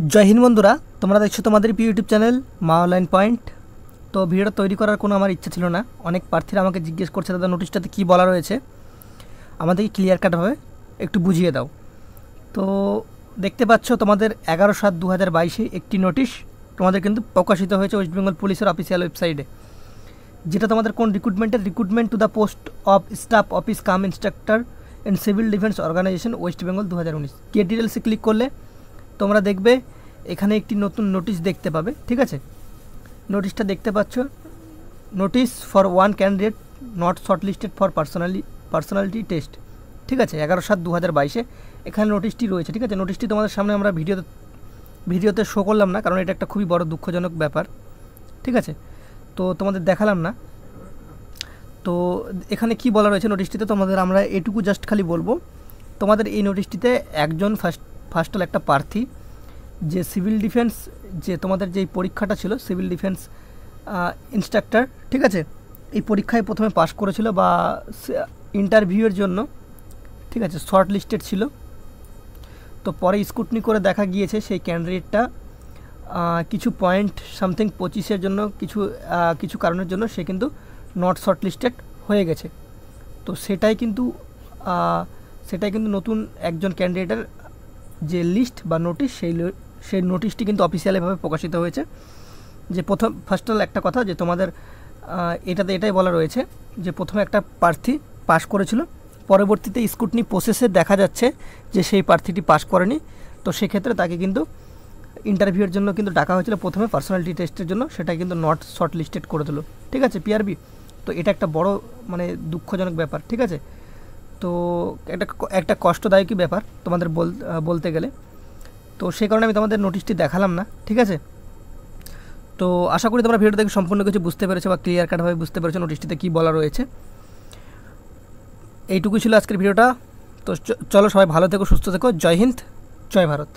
জয় হিন্দ বন্ধুরা, তোমরা দেখছো তোমাদের ইউটিউব চ্যানেল মা অনলাইন পয়েন্ট। তো ভিডিওটা তৈরি করার কোনো আমার ইচ্ছা ছিল না। অনেক প্রার্থীরা আমাকে জিজ্ঞেস করছে, দাদা নোটিশটাতে কী বলা রয়েছে আমাদেরকে ক্লিয়ার কাটভাবে একটু বুঝিয়ে দাও। তো দেখতে পাচ্ছ তোমাদের 11/7/2022 একটি নোটিশ তোমাদের কিন্তু প্রকাশিত হয়েছে ওয়েস্ট বেঙ্গল পুলিশের অফিসিয়াল ওয়েবসাইটে, যেটা তোমাদের কোন recruitment to the post of staff office cum instructor in civil defence organisation West Bengal 2019। Get ডিটেলসে ক্লিক করলে তোমরা দেখবে এখানে একটি নতুন নোটিশ দেখতে পাবে। ঠিক আছে, নোটিশটা দেখতে পাচ্ছ, notice for one candidate not shortlisted for personality test. ঠিক আছে, 11/7/2022 এখানে নোটিশটি রয়েছে। ঠিক আছে, নোটিশটি তোমাদের সামনে আমরা ভিডিওতে শো করলাম না, কারণ এটা একটা খুবই বড় দুঃখজনক ব্যাপার। ঠিক আছে, তো তোমাদের দেখালাম না। তো এখানে কি বলা রয়েছে নোটিশটিতে, তোমাদের আমরা এটুকু জাস্ট খালি বলবো, তোমাদের এই নোটিশটিতে একজন ফার্স্টাল একটা প্রার্থী যে সিভিল ডিফেন্স, যে তোমাদের যেই পরীক্ষাটা ছিল সিভিল ডিফেন্স ইন্সট্রাক্টর, ঠিক আছে, এই পরীক্ষায় প্রথমে পাশ করেছিল বা ইন্টারভিউয়ের জন্য, ঠিক আছে, শর্ট লিস্টেড ছিল। তো পরে স্কুটনি করে দেখা গিয়েছে সেই ক্যান্ডিডেটটা কিছু পয়েন্ট সামথিং 25-এর জন্য কিছু কারণের জন্য সে কিন্তু নট শর্ট লিস্টেড হয়ে গেছে। তো সেটাই কিন্তু নতুন একজন ক্যান্ডিডেটের যে লিস্ট বা নোটিশ, সেই নোটিশটি কিন্তু অফিসিয়ালিভাবে প্রকাশিত হয়েছে। যে ফার্স্ট একটা কথা, যে তোমাদের এটাই বলা রয়েছে যে প্রথমে একটা প্রার্থী পাশ করেছিল, পরবর্তীতে স্কুটনি প্রসেসে দেখা যাচ্ছে যে সেই প্রার্থীটি পাশ করেনি। তো সেক্ষেত্রে তাকে কিন্তু ইন্টারভিউয়ের জন্য কিন্তু ডাকা হয়েছিল প্রথমে পার্সোনালিটি টেস্টের জন্য, সেটা কিন্তু নট শর্ট লিস্টেড করে দিল। ঠিক আছে, পিআরবি। তো এটা একটা বড় দুঃখজনক ব্যাপার। ঠিক আছে, তো একটা কষ্টদায়কই ব্যাপার তোমাদের বলতে গেলে। তো সেই কারণে আমি তোমাদের নোটিশটি দেখালাম না। ঠিক আছে, তো আশা করি তোমরা ভিডিওটা দেখে সম্পূর্ণ কিছু বুঝতে পেরেছো বা ক্লিয়ার কাটভাবে বুঝতে পেরেছো নোটিশটিতে কী বলা রয়েছে। এইটুকুই ছিল আজকের ভিডিওটা। তো চলো, সবাই ভালো থেকো, সুস্থ থেকো। জয় হিন্দ, জয় ভারত।